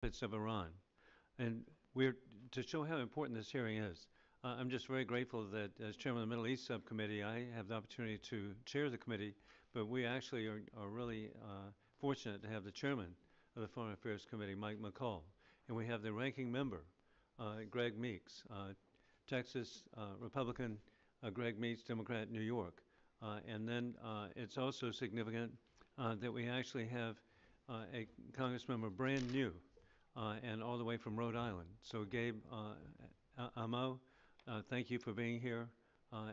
puppets of Iran. And we're to show how important this hearing is. I'm just very grateful that as chairman of the Middle East Subcommittee, I have the opportunity to chair the committee, but we actually are really fortunate to have the chairman of the Foreign Affairs Committee, Mike McCall, and we have the ranking member, Greg Meeks, Texas Republican, Greg Meeks, Democrat, New York. And then it's also significant that we actually have a congressmember brand new and all the way from Rhode Island. So Gabe Amo, thank you for being here.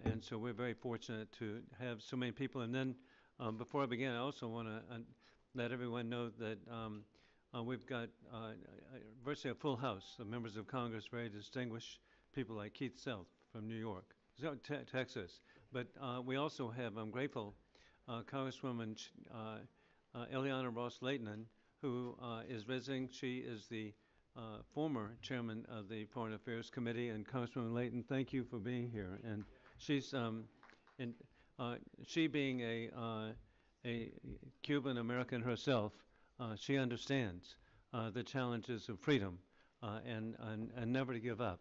And so we're very fortunate to have so many people. And then before I begin, I also want to let everyone know that we've got virtually a full house of members of Congress, very distinguished people like Keith Self from New York, Texas. But we also have, I'm grateful, Congresswoman Eliana Ross-Lehtinen, who is visiting. She is the former chairman of the Foreign Affairs Committee. And Congresswoman Layton, thank you for being here. And she's, and she being a Cuban American herself, she understands the challenges of freedom and never to give up.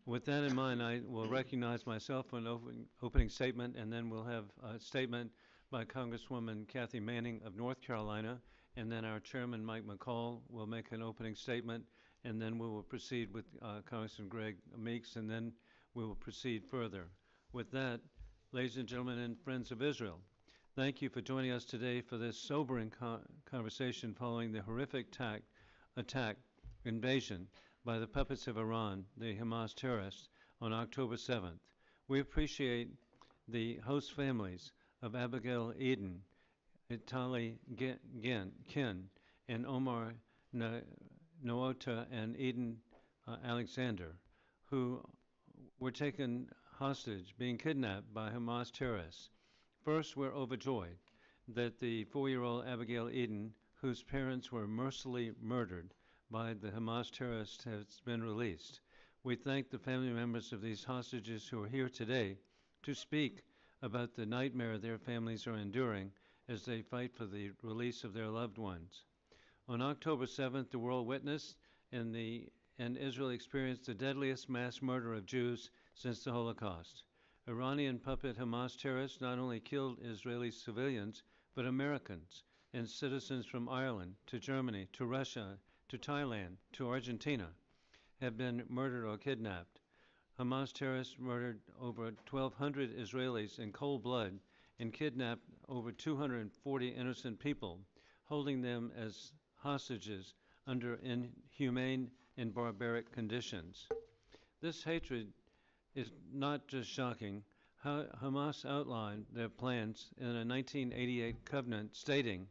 With that in mind, I will recognize myself for an opening statement, and then we'll have a statement by Congresswoman Kathy Manning of North Carolina, and then our chairman, Mike McCall, will make an opening statement, and then we will proceed with Congressman Greg Meeks, and then we will proceed further. With that, ladies and gentlemen and friends of Israel, thank you for joining us today for this sobering conversation following the horrific attack, invasion by the puppets of Iran, the Hamas terrorists, on October 7th. We appreciate the host families of Abigail Eden, Itali Kin, and Omar Noota and Eden Alexander, who were taken hostage, being kidnapped by Hamas terrorists. First, we're overjoyed that the 4-year-old Abigail Eden, whose parents were mercilessly murdered by the Hamas terrorists, has been released. We thank the family members of these hostages who are here today to speak about the nightmare their families are enduring as they fight for the release of their loved ones. On October 7th, the world witnessed and Israel experienced the deadliest mass murder of Jews since the Holocaust. Iranian puppet Hamas terrorists not only killed Israeli civilians, but Americans and citizens from Ireland to Germany to Russia to Thailand to Argentina have been murdered or kidnapped. Hamas terrorists murdered over 1,200 Israelis in cold blood and kidnapped over 240 innocent people, holding them as hostages under inhumane and barbaric conditions. This hatred is not just shocking. Hamas outlined their plans in a 1988 covenant stating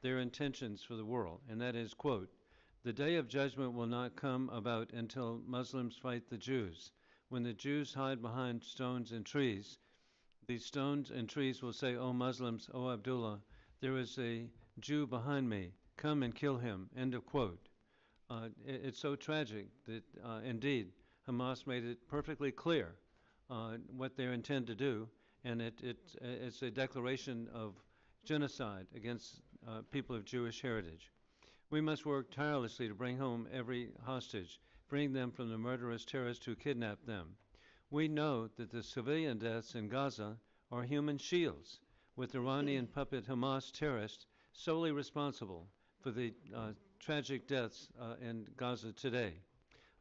their intentions for the world, and that is, quote, "The day of judgment will not come about until Muslims fight the Jews. When the Jews hide behind stones and trees, the stones and trees will say, 'O Muslims, O Abdullah, there is a Jew behind me. Come and kill him.'" End of quote. It's so tragic that indeed Hamas made it perfectly clear what they intend to do, and it's a declaration of genocide against people of Jewish heritage. We must work tirelessly to bring home every hostage, freeing them from the murderous terrorists who kidnapped them. We know that the civilian deaths in Gaza are human shields, with Iranian puppet Hamas terrorists solely responsible for the tragic deaths in Gaza today.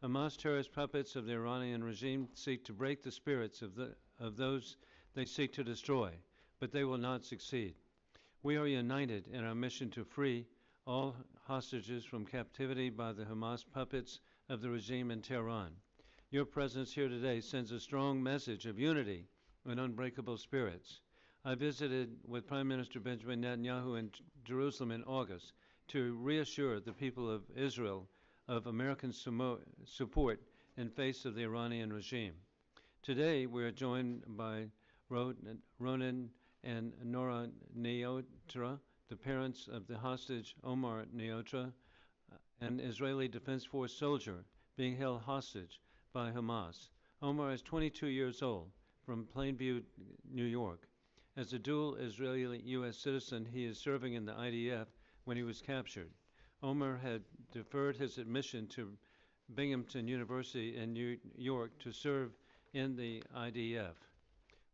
Hamas terrorist puppets of the Iranian regime seek to break the spirits of those they seek to destroy, but they will not succeed. We are united in our mission to free all hostages from captivity by the Hamas puppets of the regime in Tehran. Your presence here today sends a strong message of unity and unbreakable spirits. I visited with Prime Minister Benjamin Netanyahu in Jerusalem in August to reassure the people of Israel of American support in face of the Iranian regime. Today, we are joined by Ronen and Nora Neotra, the parents of the hostage Omar Neotra, an Israeli Defense Force soldier being held hostage by Hamas. Omar is 22 years old, from Plainview, New York. As a dual Israeli-U.S. citizen, he is serving in the IDF when he was captured. Omar had deferred his admission to Binghamton University in New York to serve in the IDF.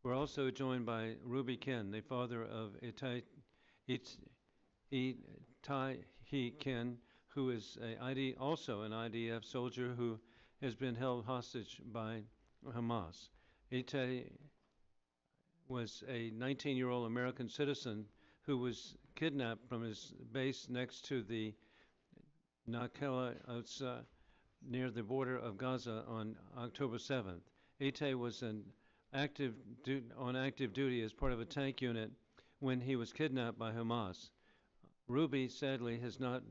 We're also joined by Ruby Ken, the father of Itai Ken, who is also an IDF soldier who has been held hostage by Hamas. Itai was a 19-year-old American citizen who was kidnapped from his base next to the Nakela near the border of Gaza on October 7th. Itai was on active duty as part of a tank unit when he was kidnapped by Hamas. Ruby, sadly, has not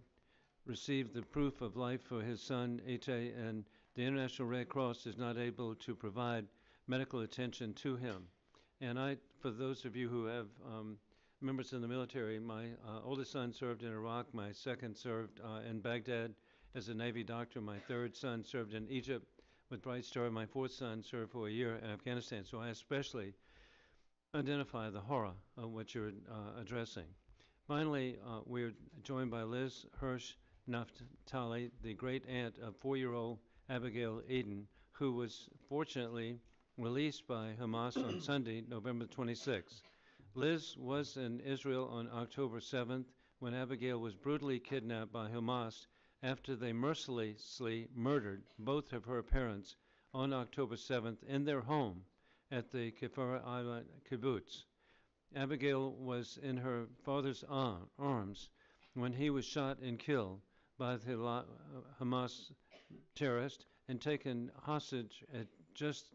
received the proof of life for his son, Itai, and the International Red Cross is not able to provide medical attention to him. And for those of you who have members in the military, my oldest son served in Iraq, my second served in Baghdad as a Navy doctor, my third son served in Egypt with Bright Star, my fourth son served for a year in Afghanistan. So I especially identify the horror of what you're addressing. Finally, we're joined by Liz Hirsch Naftali, the great aunt of 4-year-old Abigail Eden, who was fortunately released by Hamas on Sunday, November 26th. Liz was in Israel on October 7th when Abigail was brutally kidnapped by Hamas after they mercilessly murdered both of her parents on October 7th in their home at the Kfar Island kibbutz. Abigail was in her father's arms when he was shot and killed by the Hamas terrorist and taken hostage at just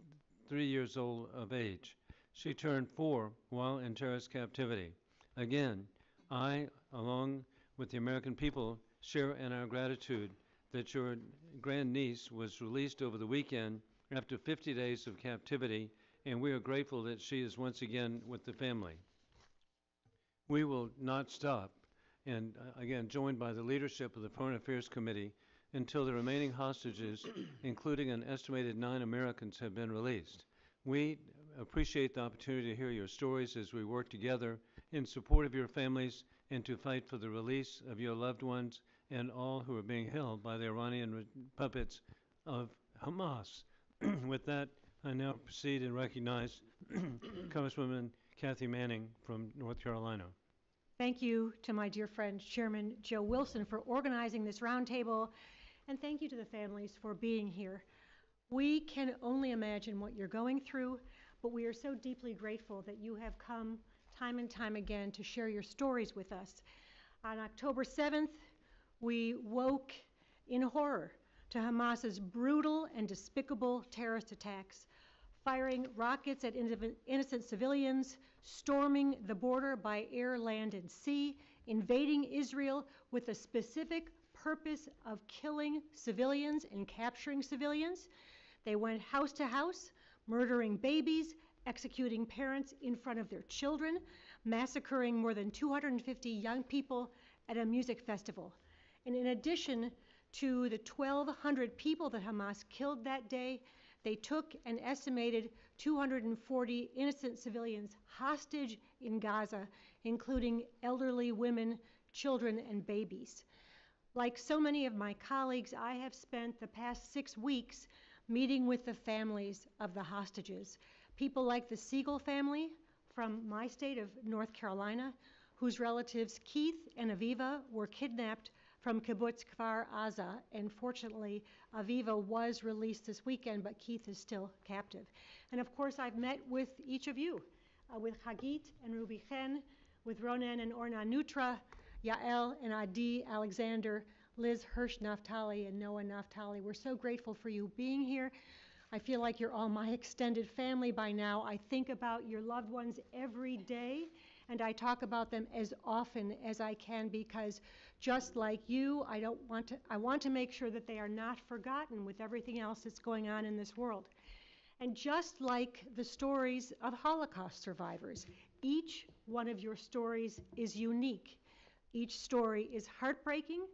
3 years old of age. She turned 4 while in terrorist captivity. Again, I, along with the American people, share in our gratitude that your grandniece was released over the weekend after 50 days of captivity, and we are grateful that she is once again with the family. We will not stop, and again, joined by the leadership of the Foreign Affairs Committee, until the remaining hostages, including an estimated 9 Americans, have been released. We appreciate the opportunity to hear your stories as we work together in support of your families and to fight for the release of your loved ones and all who are being held by the Iranian puppets of Hamas. With that, I now proceed and recognize Congresswoman Kathy Manning from North Carolina. Thank you to my dear friend, Chairman Joe Wilson, for organizing this roundtable, and thank you to the families for being here. We can only imagine what you're going through, but we are so deeply grateful that you have come time and time again to share your stories with us. On October 7th, we woke in horror to Hamas's brutal and despicable terrorist attacks, firing rockets at innocent civilians, storming the border by air, land, and sea, invading Israel with the specific purpose of killing civilians and capturing civilians. They went house to house, murdering babies, executing parents in front of their children, massacring more than 250 young people at a music festival. And in addition to the 1,200 people that Hamas killed that day, they took an estimated 240 innocent civilians hostage in Gaza, including elderly women, children, and babies. Like so many of my colleagues, I have spent the past 6 weeks meeting with the families of the hostages. People like the Siegel family from my state of North Carolina, whose relatives Keith and Aviva were kidnapped from kibbutz Kfar Aza, and fortunately Aviva was released this weekend, but Keith is still captive. And of course I've met with each of you, with Hagit and Ruby Chen, with Ronen and Orna Nutra, Yael and Adi Alexander, Liz Hirsch Naftali, and Noah Naftali. We're so grateful for you being here. I feel like you're all my extended family by now. I think about your loved ones every day, and I talk about them as often as I can because just like you, I want to make sure that they are not forgotten with everything else that's going on in this world. And just like the stories of Holocaust survivors, each one of your stories is unique. Each story is heartbreaking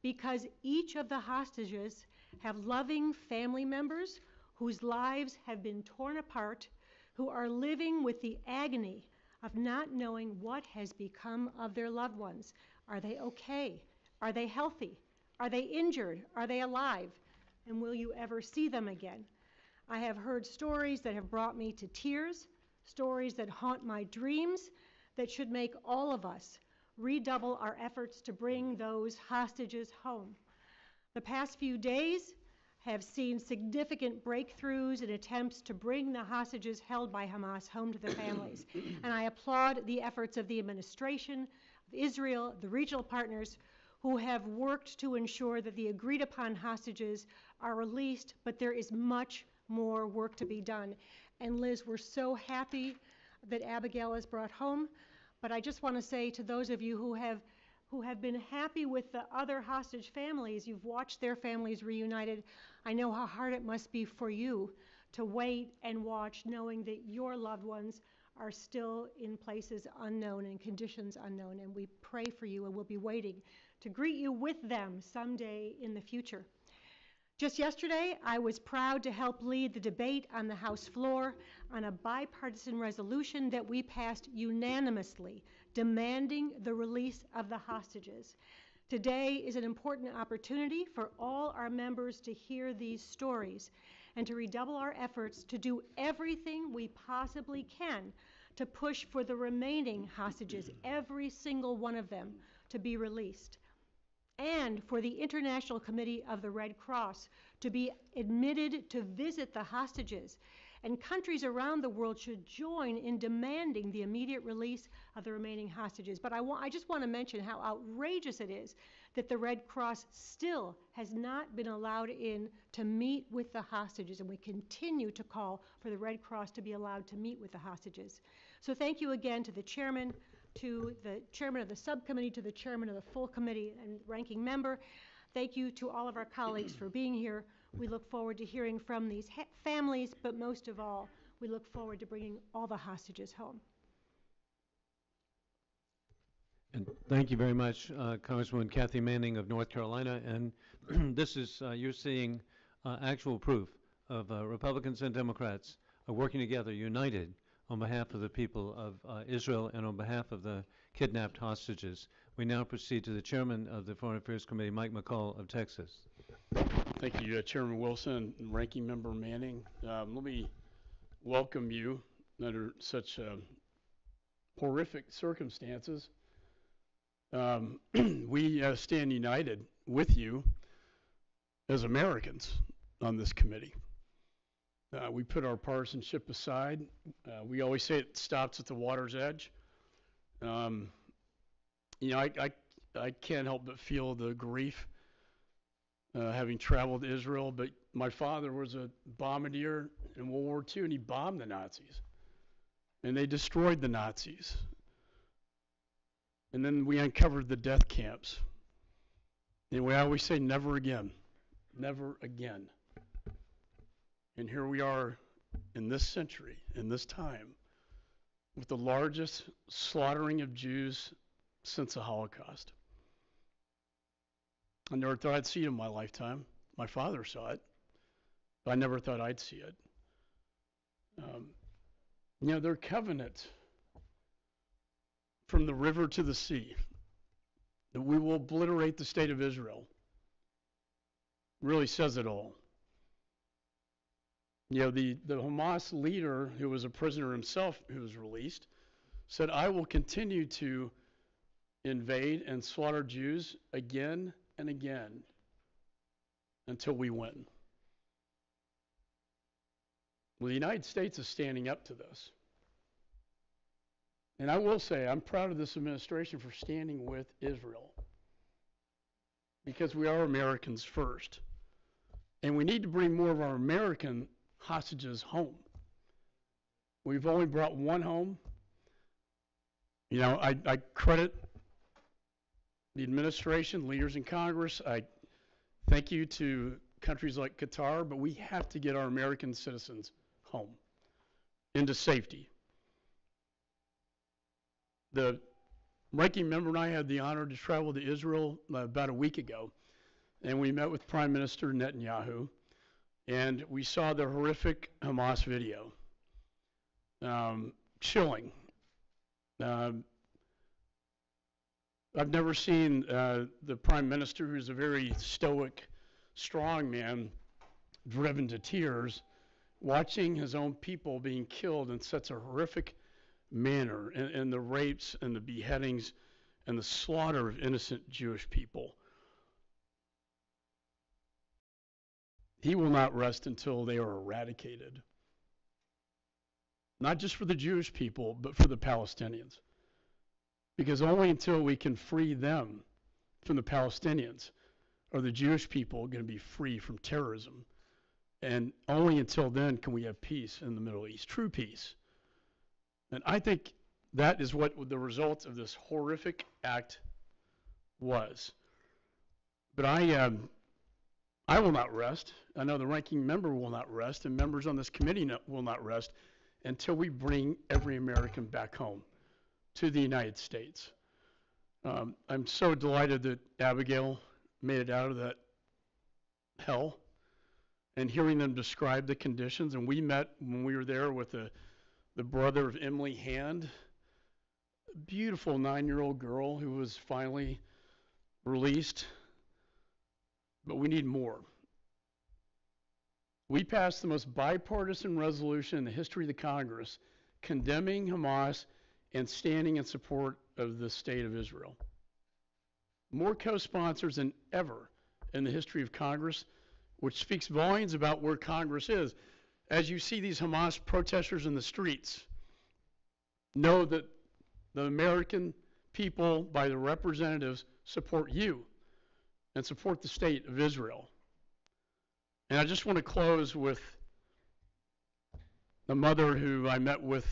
because each of the hostages have loving family members whose lives have been torn apart, who are living with the agony of not knowing what has become of their loved ones. Are they okay? Are they healthy? Are they injured? Are they alive? And will you ever see them again? I have heard stories that have brought me to tears, stories that haunt my dreams, that should make all of us redouble our efforts to bring those hostages home. The past few days have seen significant breakthroughs in attempts to bring the hostages held by Hamas home to their families. And I applaud the efforts of the administration, of Israel, the regional partners, who have worked to ensure that the agreed upon hostages are released, but there is much more work to be done. And Liz, we're so happy that Abigail is brought home, but I just want to say to those of you who have been happy with the other hostage families, you've watched their families reunited, I know how hard it must be for you to wait and watch, knowing that your loved ones are still in places unknown and conditions unknown, and we pray for you, and we'll be waiting to greet you with them someday in the future. Just yesterday, I was proud to help lead the debate on the House floor on a bipartisan resolution that we passed unanimously, demanding the release of the hostages. Today is an important opportunity for all our members to hear these stories and to redouble our efforts to do everything we possibly can to push for the remaining hostages, every single one of them, to be released, and for the International Committee of the Red Cross to be admitted to visit the hostages. And countries around the world should join in demanding the immediate release of the remaining hostages. But I just want to mention how outrageous it is that the Red Cross still has not been allowed in to meet with the hostages, and we continue to call for the Red Cross to be allowed to meet with the hostages. So thank you again to the chairman, to the chairman of the subcommittee, to the chairman of the full committee and ranking member. Thank you to all of our colleagues for being here. We look forward to hearing from these families, but most of all, we look forward to bringing all the hostages home. And thank you very much, Congresswoman Kathy Manning of North Carolina. And this is, you're seeing actual proof of Republicans and Democrats working together, united, on behalf of the people of Israel and on behalf of the kidnapped hostages. We now proceed to the chairman of the Foreign Affairs Committee, Mike McCall of Texas. Thank you, Chairman Wilson and Ranking Member Manning. Let me welcome you under such horrific circumstances. We stand united with you as Americans on this committee. We put our partisanship aside. We always say it stops at the water's edge. You know, I can't help but feel the grief having traveled to Israel, but my father was a bombardier in World War II, and he bombed the Nazis. And they destroyed the Nazis. And then we uncovered the death camps. And we always say, never again. Never again. And here we are in this century, in this time, with the largest slaughtering of Jews since the Holocaust. I never thought I'd see it in my lifetime. My father saw it, but I never thought I'd see it. You know, their covenant from the river to the sea, that we will obliterate the state of Israel, really says it all. You know, the Hamas leader, who was a prisoner himself, who was released, said, I will continue to invade and slaughter Jews again and again until we win. Well, the United States is standing up to this. And I will say, I'm proud of this administration for standing with Israel, because we are Americans first. And we need to bring more of our American hostages home. We've only brought one home. You know, I credit the administration, leaders in Congress. I thank you to countries like Qatar, but we have to get our American citizens home into safety. The ranking member and I had the honor to travel to Israel about a week ago, and we met with Prime Minister Netanyahu, and we saw the horrific Hamas video. Chilling. I've never seen the prime minister, who's a very stoic, strong man, driven to tears, watching his own people being killed in such a horrific manner, and the rapes and the beheadings and the slaughter of innocent Jewish people. He will not rest until they are eradicated. Not just for the Jewish people, but for the Palestinians. Because only until we can free them from the Palestinians are the Jewish people going to be free from terrorism. And only until then can we have peace in the Middle East, true peace. And I think that is what the result of this horrific act was. But I will not rest. I know the ranking member will not rest, and members on this committee will not rest until we bring every American back home to the United States. I'm so delighted that Abigail made it out of that hell, and hearing them describe the conditions. And we met when we were there with the brother of Emily Hand, a beautiful 9-year-old girl who was finally released. But we need more. We passed the most bipartisan resolution in the history of the Congress condemning Hamas and standing in support of the state of Israel. More co-sponsors than ever in the history of Congress, which speaks volumes about where Congress is. As you see these Hamas protesters in the streets, know that the American people, by the representatives, support you and support the state of Israel. And I just want to close with the mother who I met with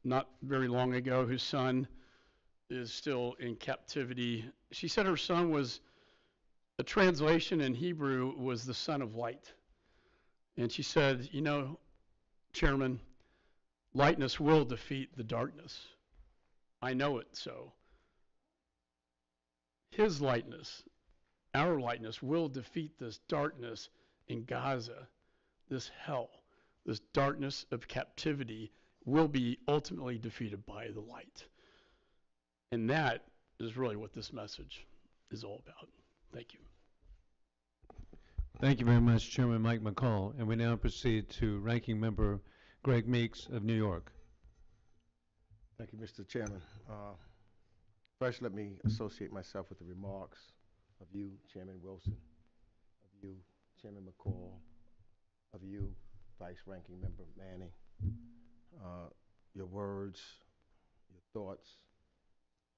not very long ago, whose son is still in captivity. She said her son was, a translation in Hebrew was the son of light. And she said, you know, Chairman, lightness will defeat the darkness. I know it so. His lightness, our lightness, will defeat this darkness in Gaza, this hell, this darkness of captivity will be ultimately defeated by the light. And that is really what this message is all about. Thank you. Thank you very much, Chairman Mike McCall. And we now proceed to Ranking Member Greg Meeks of New York. Thank you, Mr. Chairman. First, let me associate myself with the remarks of you, Chairman Wilson, of you, Chairman McCall, of you, Vice Ranking Member Manning. Your words, your thoughts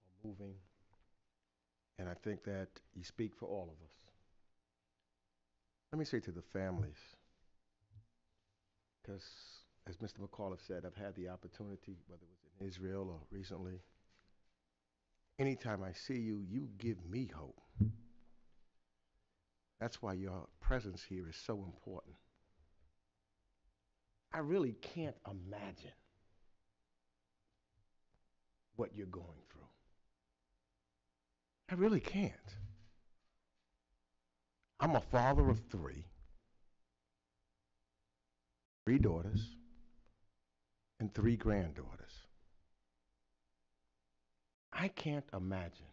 are moving, and I think that you speak for all of us. Let me say to the families, because as Mr. McCall has said, I've had the opportunity, whether it was in Israel or recently, anytime I see you, you give me hope. That's why your presence here is so important. I really can't imagine what you're going through. I really can't. I'm a father of three daughters and 3 granddaughters. I can't imagine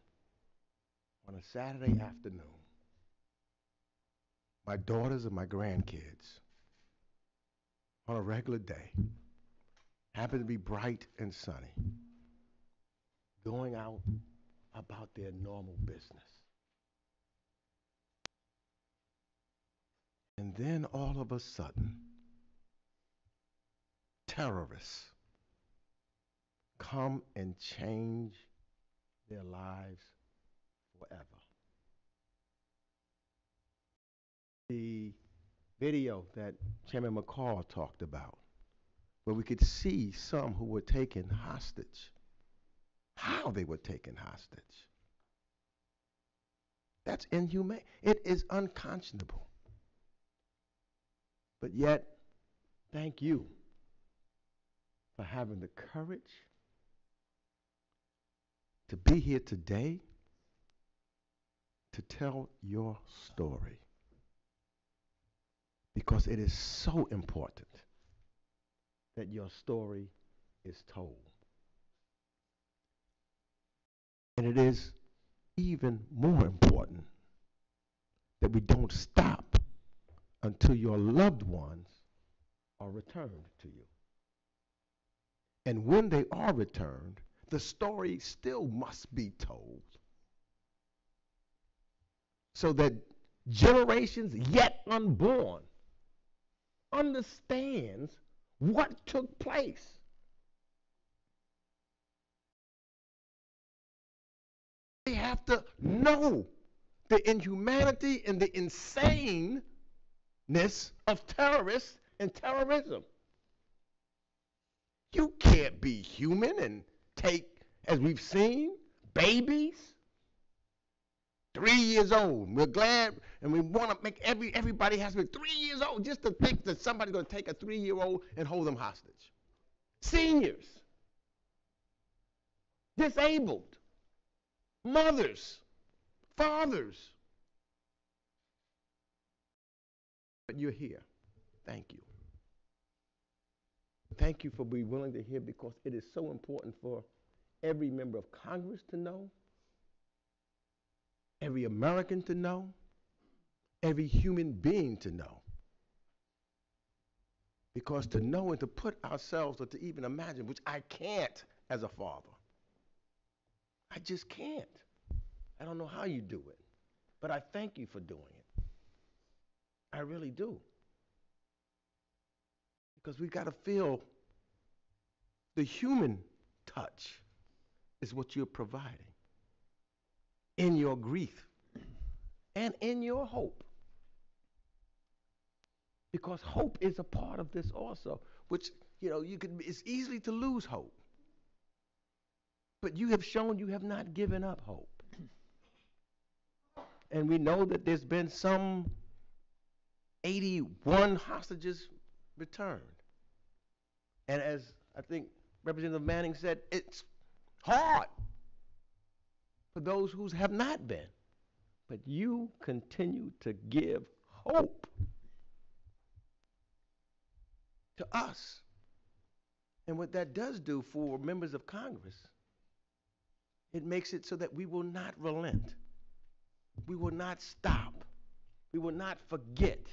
on a Saturday afternoon, my daughters and my grandkids on a regular day happen to be bright and sunny, going out about their normal business. And then all of a sudden, terrorists come and change their lives forever. The video that Chairman McCall talked about, where we could see some who were taken hostage, how they were taken hostage. That's inhumane. It is unconscionable. But yet, thank you for having the courage to be here today to tell your story. Because it is so important that your story is told. And it is even more important that we don't stop until your loved ones are returned to you. And when they are returned, the story still must be told so that generations yet unborn understands what took place. They have to know the inhumanity and the insaneness of terrorists and terrorism. You can't be human and take, as we've seen, babies, 3 years old. We're glad and we want to make everybody has to be 3 years old just to think that somebody's going to take a 3-year-old and hold them hostage. Seniors, disabled, mothers, fathers. But you're here. Thank you. Thank you for being willing to hear, because it is so important for every member of Congress to know, every American to know, every human being to know. Because to know and to put ourselves, or to even imagine, which I can't as a father. I just can't. I don't know how you do it. But I thank you for doing it. I really do. Because we've got to feel the human touch is what you're providing in your grief and in your hope. Because hope is a part of this also, which, it's easy to lose hope. But you have shown you have not given up hope. And we know that there's been some 81 hostages returned. And as I think Representative Manning said, it's hard for those who have not been. But you continue to give hope to us. And what that does do for members of Congress, it makes it so that we will not relent. We will not stop. We will not forget.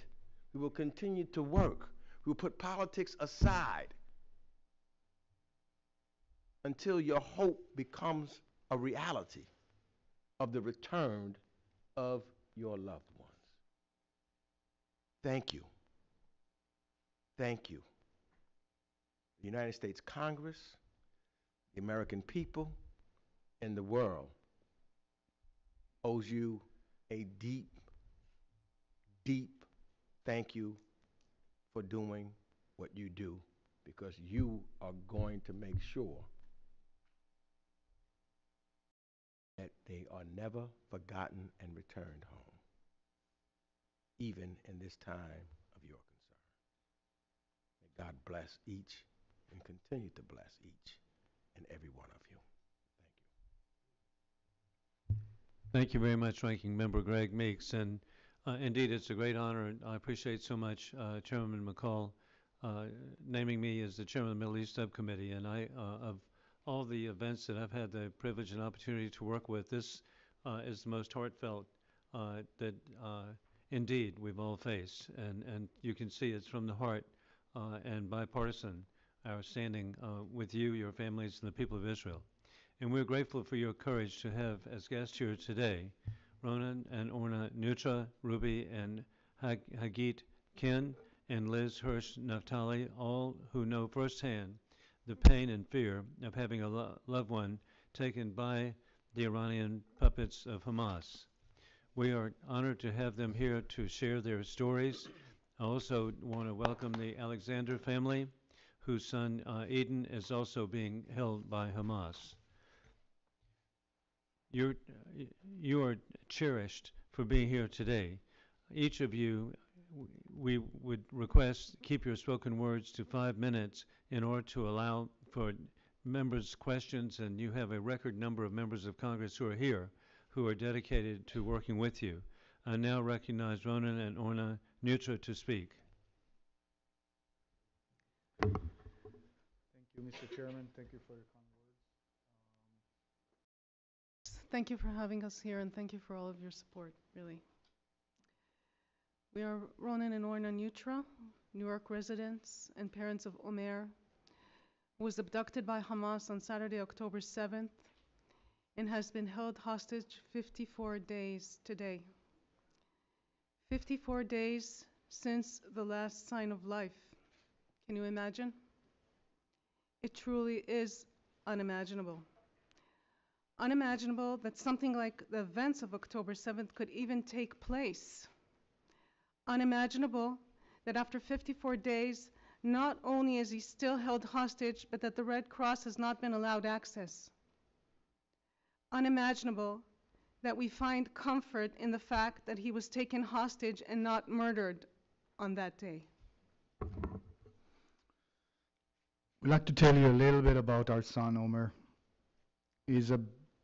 We will continue to work. We will put politics aside until your hope becomes a reality of the return of your loved ones. Thank you. Thank you. The United States Congress, the American people, and the world owes you a deep, deep thank you for doing what you do, because you are going to make sure that they are never forgotten and returned home, even in this time of your concern. May God bless each and continue to bless each and every one of you. Thank you. Thank you very much, Ranking Member Greg Meeks. And indeed, it's a great honor, and I appreciate so much Chairman McCall naming me as the chairman of the Middle East Subcommittee. And of all the events that I've had the privilege and opportunity to work with, this is the most heartfelt that indeed we've all faced. And you can see it's from the heart and bipartisan, our standing with you, your families, and the people of Israel. And we're grateful for your courage to have as guests here today Ronan and Orna Nutra, Ruby and Hagit Ken, and Liz Hirsch Naftali, all who know firsthand the pain and fear of having a loved one taken by the Iranian puppets of Hamas. We are honored to have them here to share their stories. I also want to welcome the Alexander family, whose son Eden is also being held by Hamas. You are cherished for being here today. Each of you, we would request keep your spoken words to 5 minutes in order to allow for members' questions, and you have a record number of members of Congress who are here who are dedicated to working with you. I now recognize Ronan and Orna Nutra to speak. Thank you, Mr. Chairman. Thank you for your kind words. Thank you for having us here, and thank you for all of your support, really. We are Ronan and Orna Nutra, New York residents and parents of Omer, who was abducted by Hamas on Saturday, October 7th, and has been held hostage 54 days today. 54 days since the last sign of life. Can you imagine? It truly is unimaginable. Unimaginable that something like the events of October 7th could even take place. Unimaginable that after 54 days, not only is he still held hostage, but that the Red Cross has not been allowed access. Unimaginable that we find comfort in the fact that he was taken hostage and not murdered on that day. We'd like to tell you a little bit about our son, Omer. He's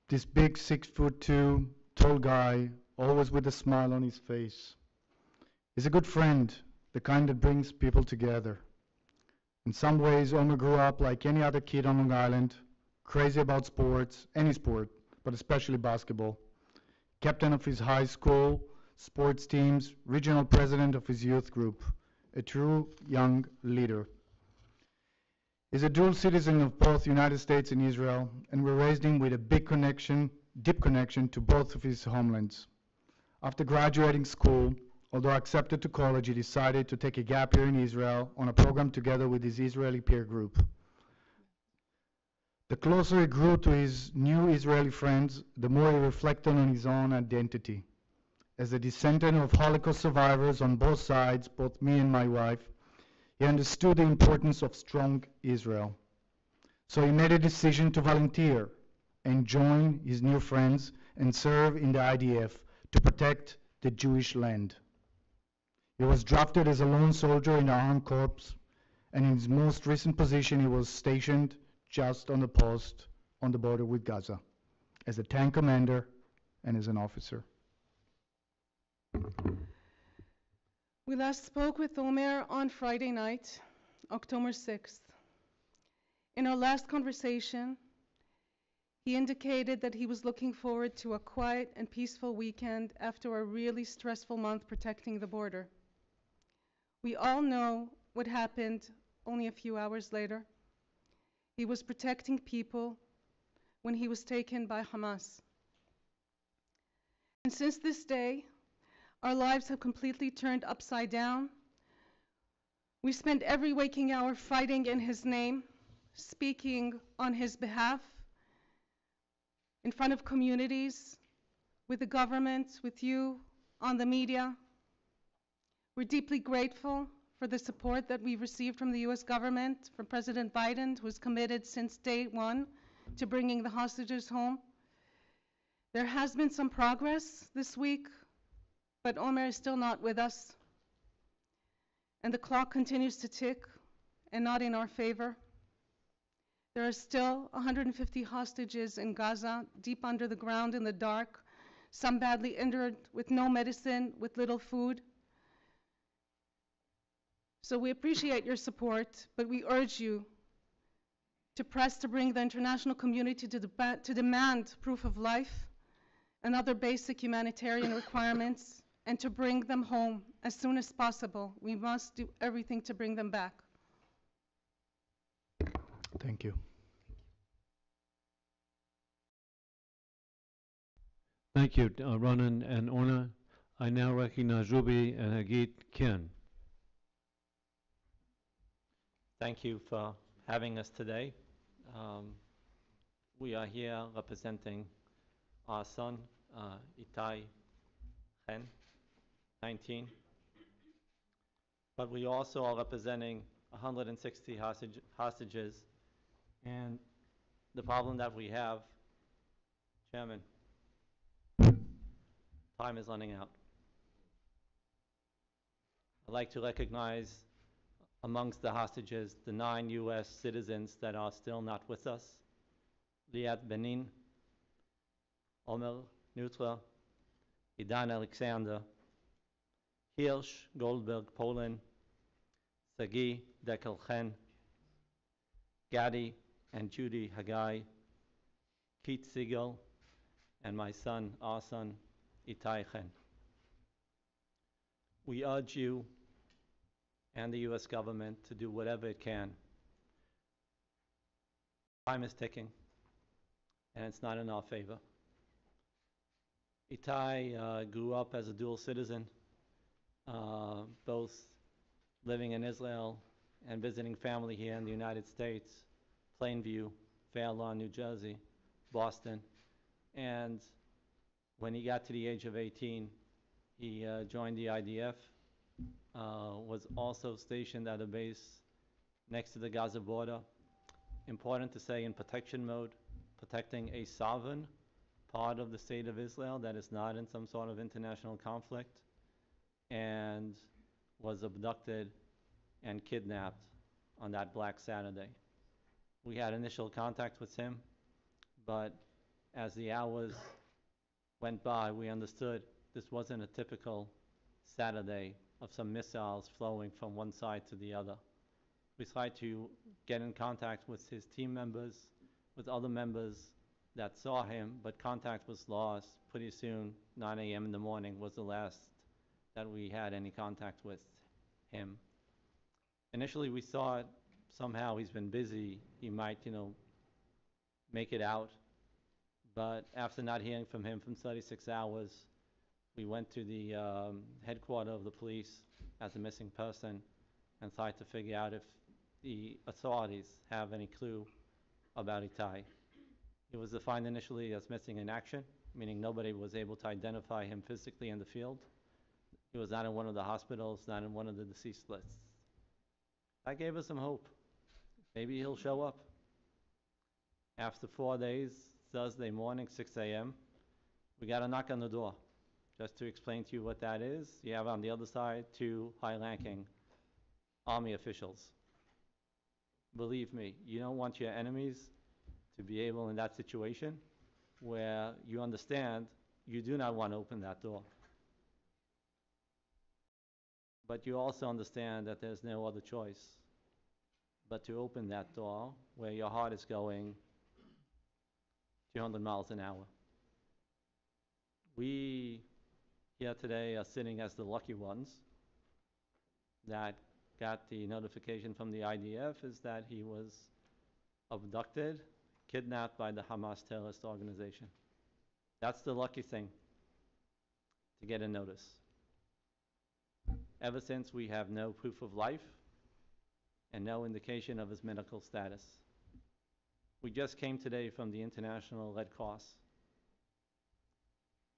this big 6'2", tall guy, always with a smile on his face. He's a good friend, the kind that brings people together. In some ways, Omer grew up like any other kid on Long Island, crazy about sports, any sport, but especially basketball. Captain of his high school sports teams, regional president of his youth group, a true young leader. He's a dual citizen of both United States and Israel, and we raised him with a deep connection to both of his homelands. After graduating school, although accepted to college, he decided to take a gap year in Israel on a program together with his Israeli peer group. The closer he grew to his new Israeli friends, the more he reflected on his own identity. As a descendant of Holocaust survivors on both sides, both me and my wife, he understood the importance of strong Israel. So he made a decision to volunteer and join his new friends and serve in the IDF to protect the Jewish land. He was drafted as a lone soldier in the Armed Corps, and in his most recent position he was stationed just on the post on the border with Gaza, as a tank commander and as an officer. We last spoke with Omer on Friday night, October 6th. In our last conversation, he indicated that he was looking forward to a quiet and peaceful weekend after a really stressful month protecting the border. We all know what happened only a few hours later. He was protecting people when he was taken by Hamas. And since this day, our lives have completely turned upside down. We spend every waking hour fighting in his name, speaking on his behalf, in front of communities, with the government, with you, on the media. We're deeply grateful for the support that we've received from the US government, from President Biden, who's committed since day one to bringing the hostages home. There has been some progress this week, but Omer is still not with us. And the clock continues to tick, and not in our favor. There are still 150 hostages in Gaza, deep under the ground in the dark, some badly injured, with no medicine, with little food. So we appreciate your support, but we urge you to press to bring the international community to demand proof of life and other basic humanitarian requirements, and to bring them home as soon as possible. We must do everything to bring them back. Thank you. Thank you, Ronan and Orna. I now recognize Ruby and Hagit Ken. Thank you for having us today. We are here representing our son, Itai Chen, 19. But we also are representing 160 hostages. And the problem that we have, Chairman, time is running out. I'd like to recognize amongst the hostages the 9 US citizens that are still not with us: Liat Benin, Omer Nutra, Idan Alexander, Hirsch Goldberg Poland, Sagi Dekel-Chen, Gadi and Judy Haggai, Keith Siegel, and my son, our son, Itai Chen. We urge you and the U.S. government to do whatever it can. Time is ticking, and it's not in our favor. Itai grew up as a dual citizen, both living in Israel and visiting family here in the United States, Plainview, Fair Lawn, New Jersey, Boston. And when he got to the age of 18, he joined the IDF, was also stationed at a base next to the Gaza border. Important to say, in protection mode, protecting a sovereign part of the state of Israel that is not in some sort of international conflict, and was abducted and kidnapped on that Black Saturday. We had initial contact with him, but as the hours went by, we understood this wasn't a typical Saturday of some missiles flowing from one side to the other. We tried to get in contact with his team members, with other members that saw him, but contact was lost. Pretty soon, 9 a.m. in the morning was the last that we had any contact with him. Initially, we thought somehow he's been busy, he might, make it out. But after not hearing from him for 36 hours, we went to the headquarters of the police as a missing person and tried to figure out if the authorities have any clue about Itai. He was defined initially as missing in action, meaning nobody was able to identify him physically in the field. He was not in one of the hospitals, not in one of the deceased lists. That gave us some hope. Maybe he'll show up. After 4 days, Thursday morning, 6 a.m., we got a knock on the door. Just to explain to you what that is, you have on the other side 2 high-ranking Army officials. Believe me, you don't want your enemies to be able in that situation where you understand you do not want to open that door. But you also understand that there's no other choice but to open that door where your heart is going 200 miles an hour. We here today are sitting as the lucky ones that got the notification from the IDF is that he was abducted, kidnapped by the Hamas terrorist organization. That's the lucky thing to get a notice. Ever since, we have no proof of life and no indication of his medical status. We just came today from the International Red Cross,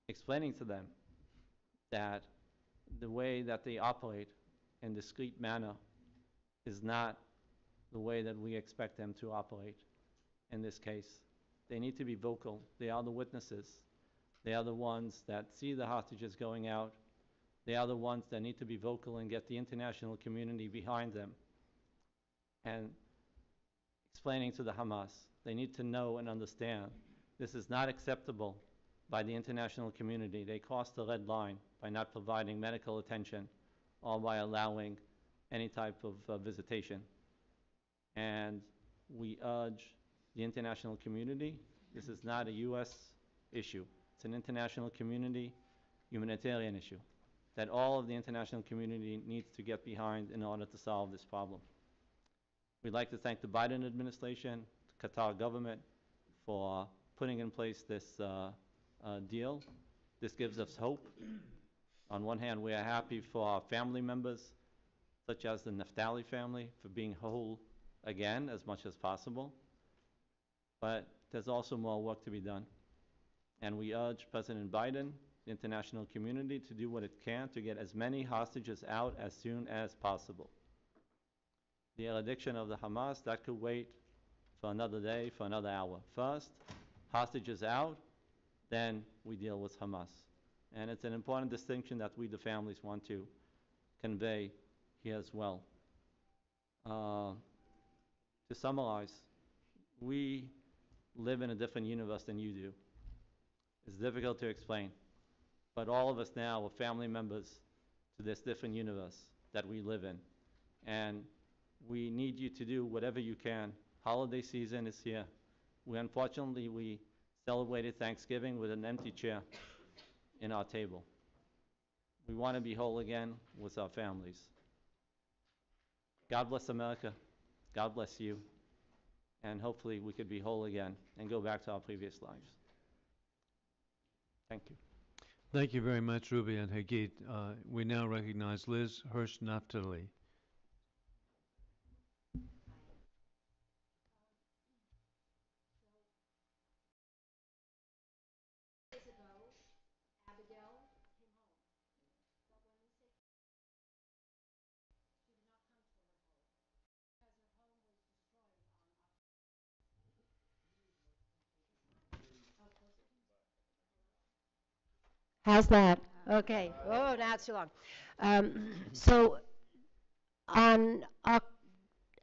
explaining to them that the way that they operate in discreet manner is not the way that we expect them to operate in this case. They need to be vocal. They are the witnesses. They are the ones that see the hostages going out. They are the ones that need to be vocal and get the international community behind them. And explaining to the Hamas, they need to know and understand this is not acceptable by the international community. They crossed the red line by not providing medical attention or by allowing any type of visitation. And we urge the international community, this is not a U.S. issue. It's an international community humanitarian issue that all of the international community needs to get behind in order to solve this problem. We'd like to thank the Biden administration, the Qatar government, for putting in place this deal. This gives us hope. On one hand, we are happy for our family members, such as the Naftali family, for being whole again as much as possible. But there's also more work to be done. And we urge President Biden, the international community, to do what it can to get as many hostages out as soon as possible. The interdiction of the Hamas, that could wait for another day, for another hour. First, hostages out, then we deal with Hamas. And it's an important distinction that we, the families, want to convey here as well. To summarize, we live in a different universe than you do. It's difficult to explain, but all of us now are family members to this different universe that we live in. And we need you to do whatever you can. Holiday season is here. Unfortunately, we celebrated Thanksgiving with an empty chair in our table. We want to be whole again with our families. God bless America. God bless you. And hopefully we could be whole again and go back to our previous lives. Thank you. Thank you very much, Ruby and Hagit. We now recognize Liz Hirsch-Naftali. How's that? Okay. Oh, now it's too long. So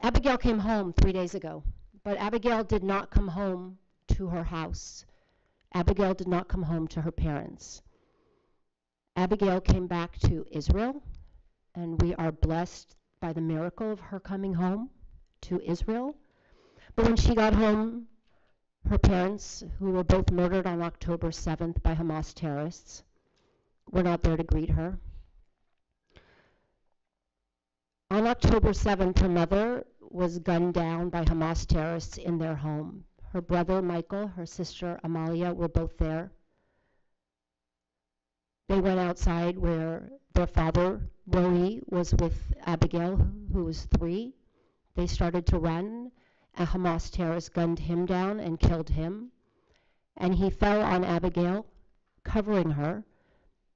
Abigail came home 3 days ago, but Abigail did not come home to her house. Abigail did not come home to her parents. Abigail came back to Israel, and we are blessed by the miracle of her coming home to Israel. But when she got home, her parents, who were both murdered on October 7th by Hamas terrorists, were not there to greet her. On October 7th, her mother was gunned down by Hamas terrorists in their home. Her brother, Michael, her sister, Amalia, were both there. They went outside where their father, Roy, was with Abigail, who was 3. They started to run. A Hamas terrorist gunned him down and killed him. And he fell on Abigail, covering her.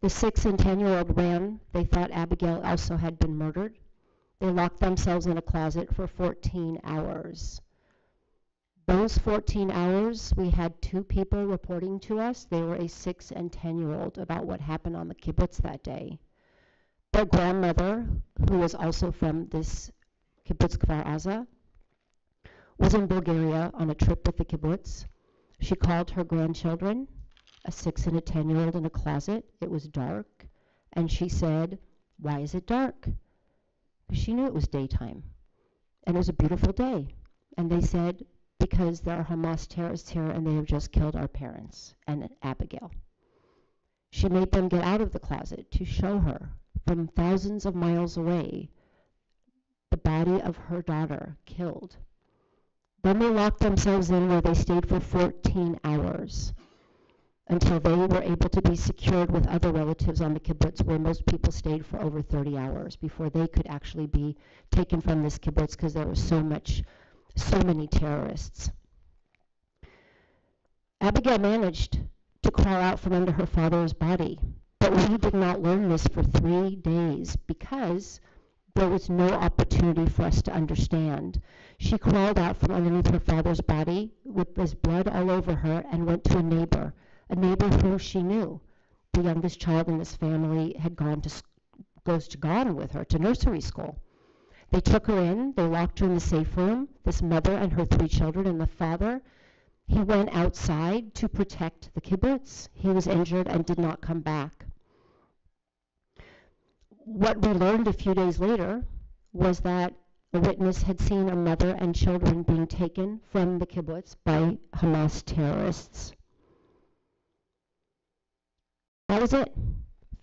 The 6 and 10-year-old ran. They thought Abigail also had been murdered. They locked themselves in a closet for 14 hours. Those 14 hours, we had 2 people reporting to us. They were a 6 and 10-year-old about what happened on the kibbutz that day. Their grandmother, who was also from this kibbutz Kfar Aza, was in Bulgaria on a trip with the kibbutz. She called her grandchildren, a 6 and a 10-year-old in a closet. It was dark. And she said, "Why is it dark?" Because she knew it was daytime. And it was a beautiful day. And they said, "Because there are Hamas terrorists here and they have just killed our parents and Abigail." She made them get out of the closet to show her from thousands of miles away the body of her daughter killed. Then they locked themselves in where they stayed for 14 hours until they were able to be secured with other relatives on the kibbutz, where most people stayed for over 30 hours before they could actually be taken from this kibbutz because there was so many terrorists. Abigail managed to crawl out from under her father's body, but we did not learn this for 3 days because there was no opportunity for us to understand. She crawled out from underneath her father's body with this blood all over her and went to a neighbor who she knew. The youngest child in this family had goes to Ghana with her to nursery school. They took her in, they locked her in the safe room, this mother and her 3 children, and the father, he went outside to protect the kibbutz. He was injured and did not come back. What we learned a few days later was that a witness had seen a mother and children being taken from the kibbutz by Hamas terrorists. That was it.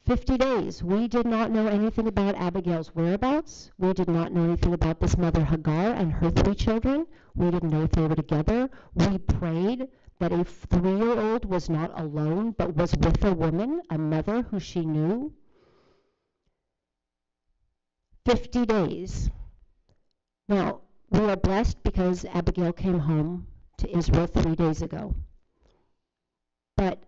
50 days. We did not know anything about Abigail's whereabouts. We did not know anything about this mother Hagar and her 3 children. We didn't know if they were together. We prayed that a 3-year-old was not alone, but was with a woman, a mother who she knew. 50 days. Now, we are blessed because Abigail came home to Israel 3 days ago. But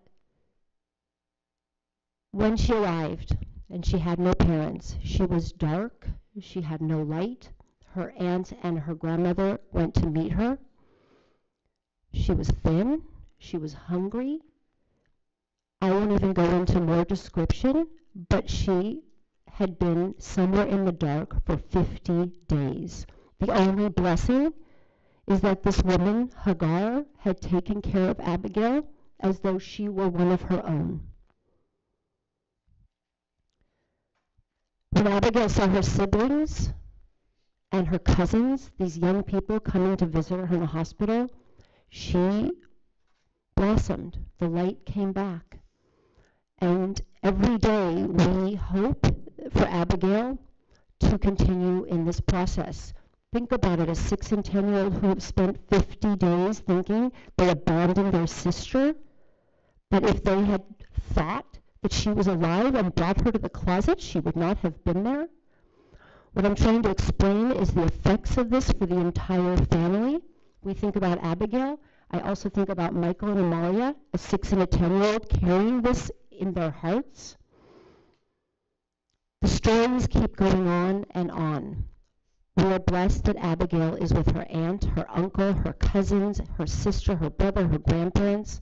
when she arrived and she had no parents, she was dark, she had no light. Her aunt and her grandmother went to meet her. She was thin, she was hungry. I won't even go into more description, but she had been somewhere in the dark for 50 days. The only blessing is that this woman, Hagar, had taken care of Abigail as though she were one of her own. When Abigail saw her siblings and her cousins, these young people coming to visit her in the hospital, she blossomed. The light came back. And every day we hope for Abigail to continue in this process. Think about it, a 6 and 10-year-old who have spent 50 days thinking they abandoned their sister, but if they had thought that she was alive and brought her to the closet, she would not have been there. What I'm trying to explain is the effects of this for the entire family. We think about Abigail. I also think about Michael and Amalia, a 6 and a 10-year-old carrying this in their hearts. The stories keep going on and on. We are blessed that Abigail is with her aunt, her uncle, her cousins, her sister, her brother, her grandparents.